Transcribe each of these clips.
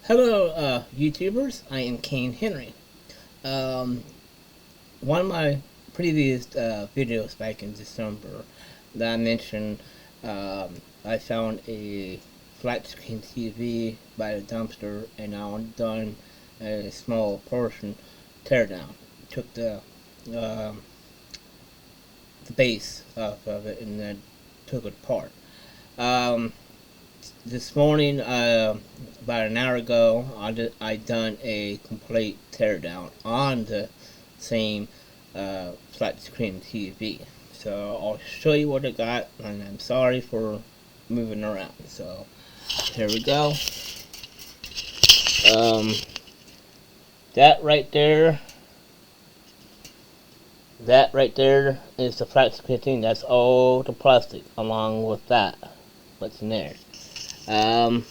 Hello, YouTubers. I am Kane Henry. Um, One of my previous videos back in December that I mentioned, I found a flat screen TV by the dumpster, and I done a small portion teardown. Took um the base off of it and then took it apart. Um, this morning, about an hour ago, I done a complete teardown on the same flat screen TV. So I'll show you what I got, and I'm sorry for moving around. So here we go. Um, that right there, that right there is the flat screen thing. That's all the plastic along with that. What's in there? Um,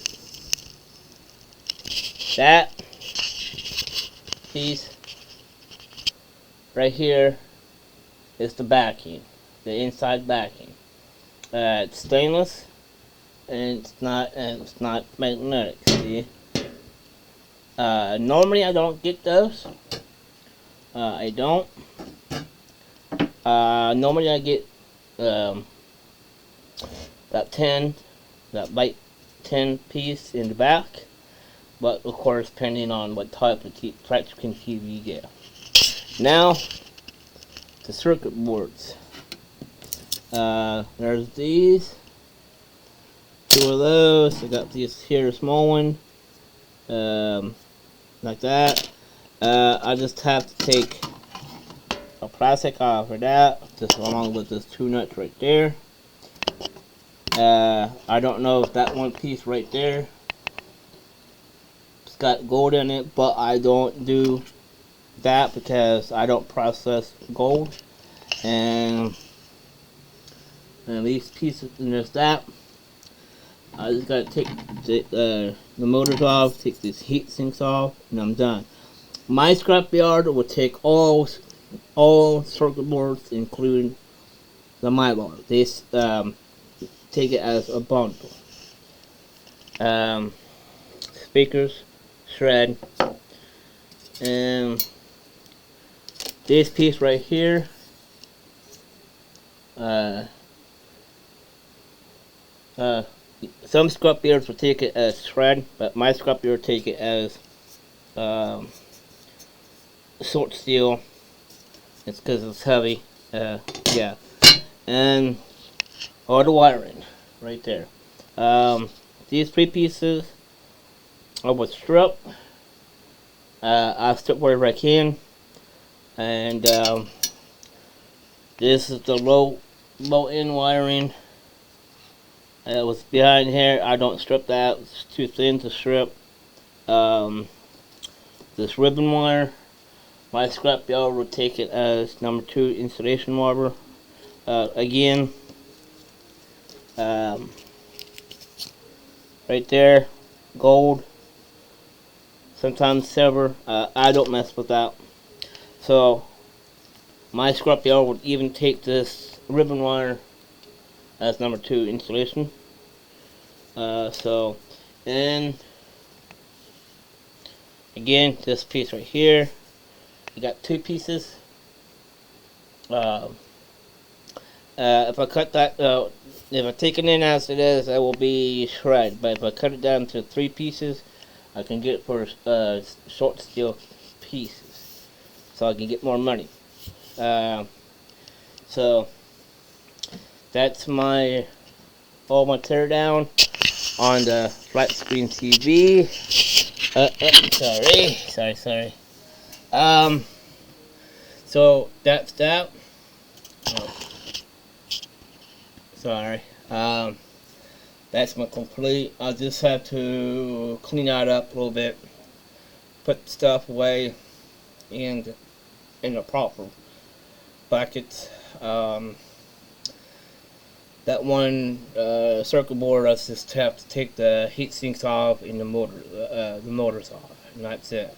that piece right here is the backing, the inside backing. It's stainless and it's not magnetic. See, normally I don't get those. I don't. Normally I get um, that that light tin piece in the back, but of course depending on what type of flat screen TV you get. Now the circuit boards. There's these, two of those. I got this here, small one, like that. I just have to take a plastic off of that, just along with those two nuts right there. I don't know if that one piece right there, it's got gold in it, but I don't do that because I don't process gold. And these pieces, and there's that. I just gotta take the motors off, take these heat sinks off, and I'm done. My scrapyard will take all circuit boards, including the mylar. They take it as a bundle. Speakers, shred, and this piece right here. Some scrapyards will take it as shred, but my scrapyard take it as short steel. It's because it's heavy. Yeah, and all the wiring right there. These three pieces I will strip. I'll strip wherever I can, and this is the low end wiring. It was behind here. I don't strip that. It's too thin to strip. This ribbon wire, my scrapyard will take it as number 2 insulation wire. Again, right there, gold, sometimes silver. I don't mess with that. So my scrapyard would even take this ribbon wire as number 2 insulation. And again, this piece right here, you got 2 pieces. If I cut that, if I take it in as it is, it will be shred. But if I cut it down to 3 pieces, I can get it for short steel pieces, so I can get more money. So that's all my teardown on the flat screen TV. Sorry. So that's that. Oh, sorry. That's my complete. I just have to clean that up a little bit, put stuff away in the proper buckets. That one circuit board, I just have to take the heat sinks off and the motors off, and that's it.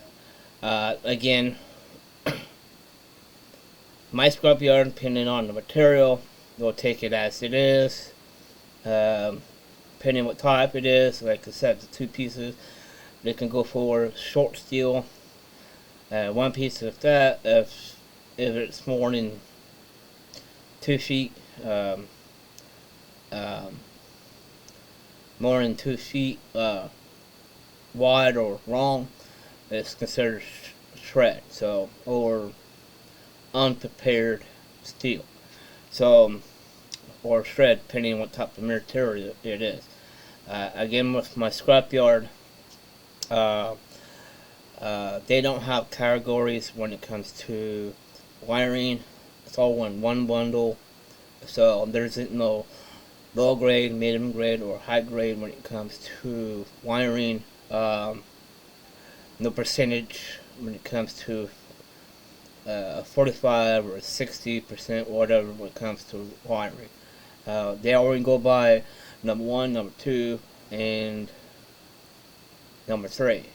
Again, my scrapyard, depending on the material, they'll take it as it is. Depending what type it is, like I said, the 2 pieces. They can go for short steel. One piece of that, if it's more than 2 feet, um, more than 2 feet wide or long, it's considered shred. So, or unprepared steel. So, or shred, depending on what type of material it is. Again, with my scrapyard, uh, they don't have categories when it comes to wiring. It's all in one bundle. So there isn't no low grade, medium grade, or high grade when it comes to wiring. No percentage when it comes to 45 or 60%, whatever, when it comes to wiring. They already go by number 1, number 2, and number 3.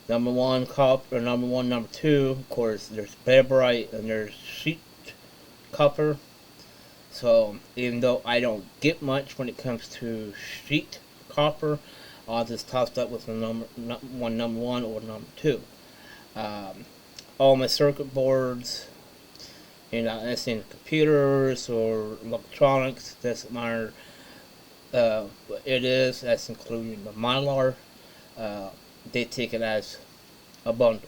Number 1 copper, number 1, number 2. Of course, there's barite and there's sheet copper. So even though I don't get much when it comes to sheet copper, I'll just toss up with a number 1 or number 2. All my circuit boards, it's in computers or electronics, doesn't matter what it is, that's including the Mylar. They take it as a bundle.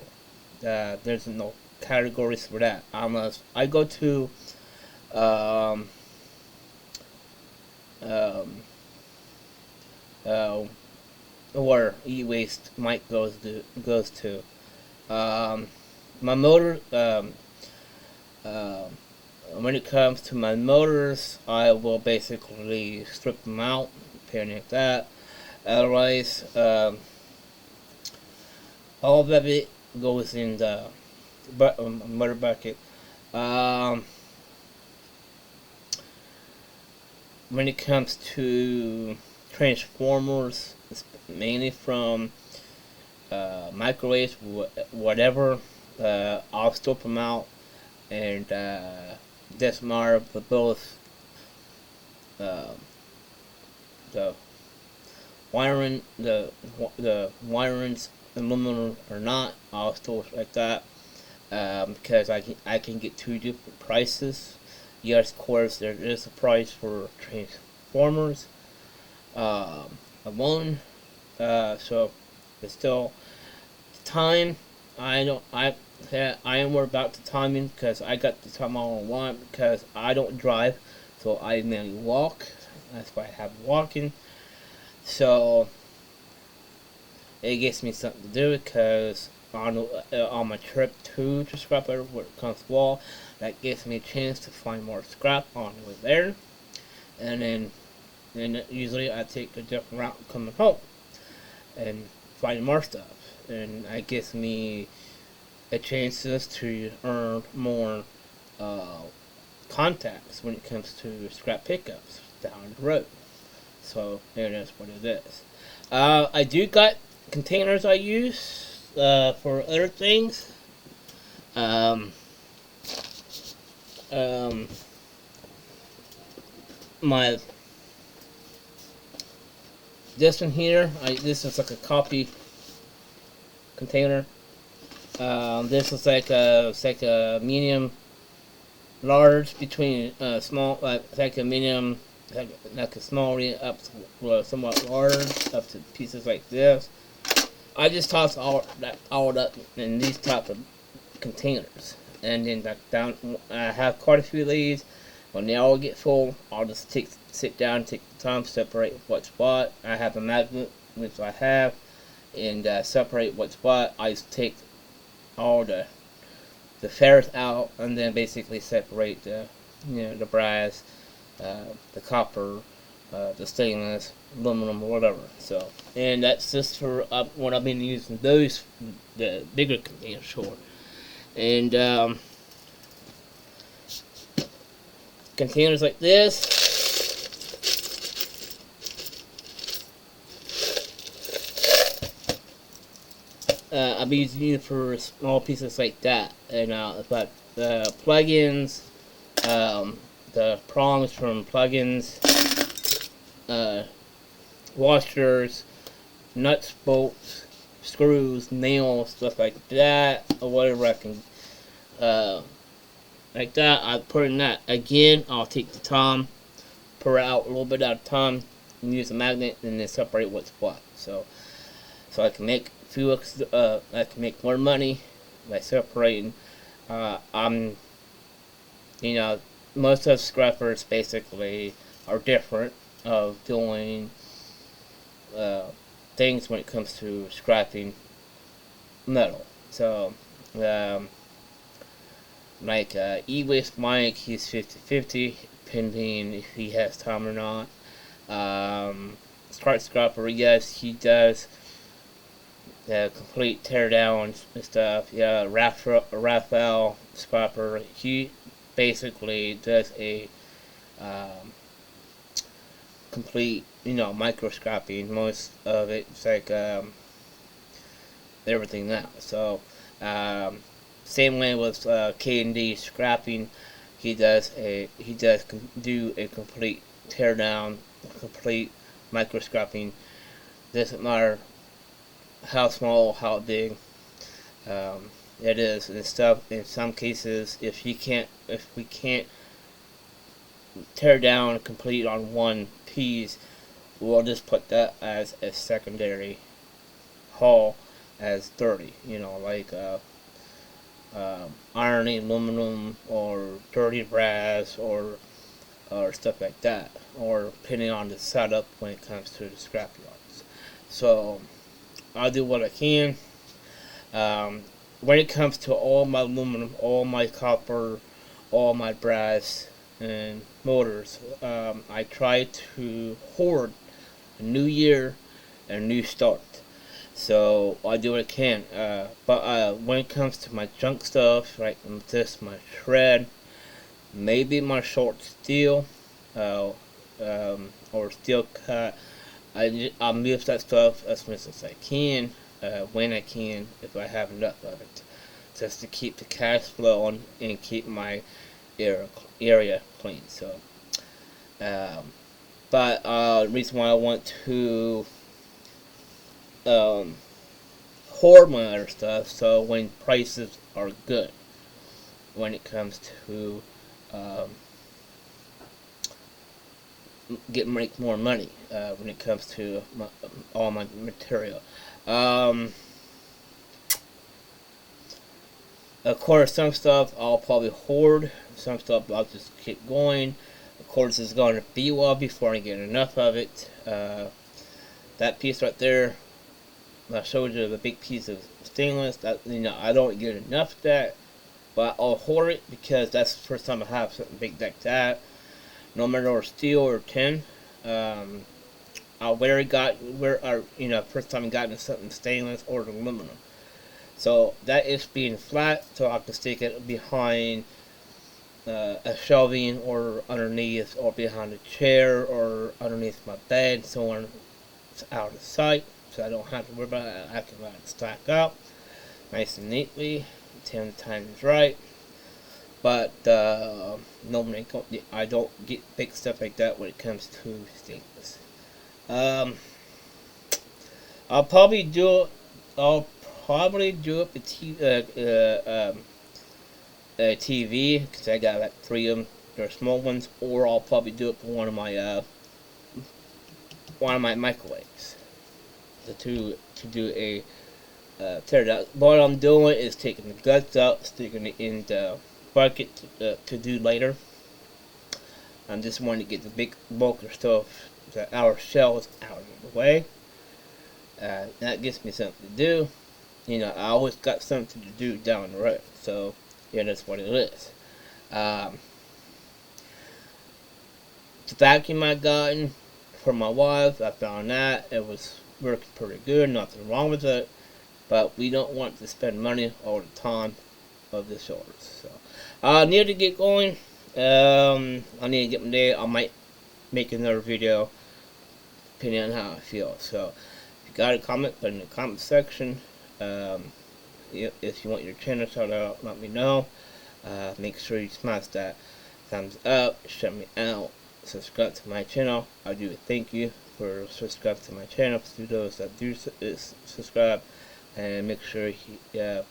There's no categories for that. Unless I go to where e-waste might goes to. My motor, when it comes to my motors, I will basically strip them out, depending on that. Otherwise, all of it goes in the motor bucket. When it comes to transformers, it's mainly from microwaves, whatever. I'll strip them out and dismar for both the wiring, the wirings, aluminum or not. I'll store it like that because I can get 2 different prices. Yes, of course, there is a price for transformers alone. So it's still time. I am worried about the timing because I got the time all I want because I don't drive, so I mainly walk. That's why I have walking. So it gives me something to do because on my trip to the scrapyard where it comes to wall, that gives me a chance to find more scrap on the way there, and then usually I take a different route coming home and find more stuff, and that gives me a chances to earn more contacts when it comes to scrap pickups down the road. So it is what it is. I do got containers I use for other things. My this one here, this is like a coffee container. This is like a medium, large between small, like a medium, like a small up to somewhat large, up to pieces like this. I just toss all up in these type of containers, and then down. I have quite a few of these. When they all get full, I'll just sit down, take the time, separate what's what. I have a magnet, which I have, and separate what's what. I just take all the ferrous out, and then basically separate the the brass, the copper, the stainless, aluminum, or whatever. So, and that's just for what I've been using those the bigger containers for, and containers like this. I'll be using it for small pieces like that, and but the plugins, the prongs from plugins, washers, nuts, bolts, screws, nails, stuff like that, or whatever I can, like that, I put in that. Again, I'll take the time, pour it out a little bit at a time, and use a magnet, and then separate what's what. So I can make I can make more money by separating. I'm, you know, most of scrappers basically are different of doing things when it comes to scrapping metal. So, like E-Waste Mike, he's 50-50, depending if he has time or not. Start Scrapper, yes, he does complete teardowns and stuff. Yeah, Raphael Scrapper, he basically does a complete, micro scrapping. Most of it's like everything now. So, same way with K&D scrapping, he does do a complete teardown, complete micro scrapping. Doesn't matter how small, how big it is and stuff. In some cases, if we can't tear down complete on one piece, we'll just put that as a secondary haul as dirty. Like ironing aluminum or dirty brass or stuff like that, or depending on the setup when it comes to the scrap yards. So I'll do what I can. When it comes to all my aluminum, all my copper, all my brass and motors, I try to hoard a new year and a new start. So I do what I can. But when it comes to my junk stuff, like this, my shred, maybe my short steel, or steel cut, I'll move that stuff as much as I can, when I can, if I have enough of it, just to keep the cash flowing and keep my area clean. So, but the reason why I want to hoard my other stuff, so when prices are good, when it comes to make more money, when it comes to all my material. Of course, some stuff I'll probably hoard, some stuff I'll just keep going. Of course, it's going to be a while before I get enough of it. That piece right there, I showed you the big piece of stainless. That I don't get enough of that, but I'll hoard it because that's the first time I have something big like that. No matter steel or tin, I first time I got into something stainless or aluminum. So that is being flat, so I can stick it behind a shelving or underneath or behind a chair or underneath my bed, so on, it's out of sight, so I don't have to worry about it. I can let it stack up nice and neatly until the time is right. But normally I don't get big stuff like that when it comes to stainless. I'll probably do it with TV, because I got like 3 of them. They're small ones, or I'll probably do it for one of my microwaves. To do a tear down. What I'm doing is taking the guts out, sticking it in the bucket to do later. I'm just wanting to get the big bulk of stuff, the outer shells, out of the way. That gives me something to do. I always got something to do down the road, so that's what it is. The vacuum I gotten for my wife, I found that it was working pretty good, nothing wrong with it, but we don't want to spend money all the time of the shoulders. So I need to get going. I need to get my day. I might make another video depending on how I feel. So if you got a comment, put it in the comment section. If you want your channel shout out, let me know. Make sure you smash that thumbs up, shout me out, subscribe to my channel. I'll do it. Thank you. for subscribe to my channel. To those that do subscribe, and make sure you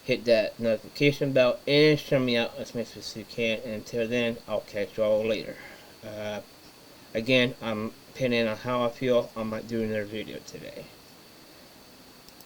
hit that notification bell and share me out as much as you can. And until then, I'll catch y'all later. Again, I'm depending on how I feel, I might do another video today.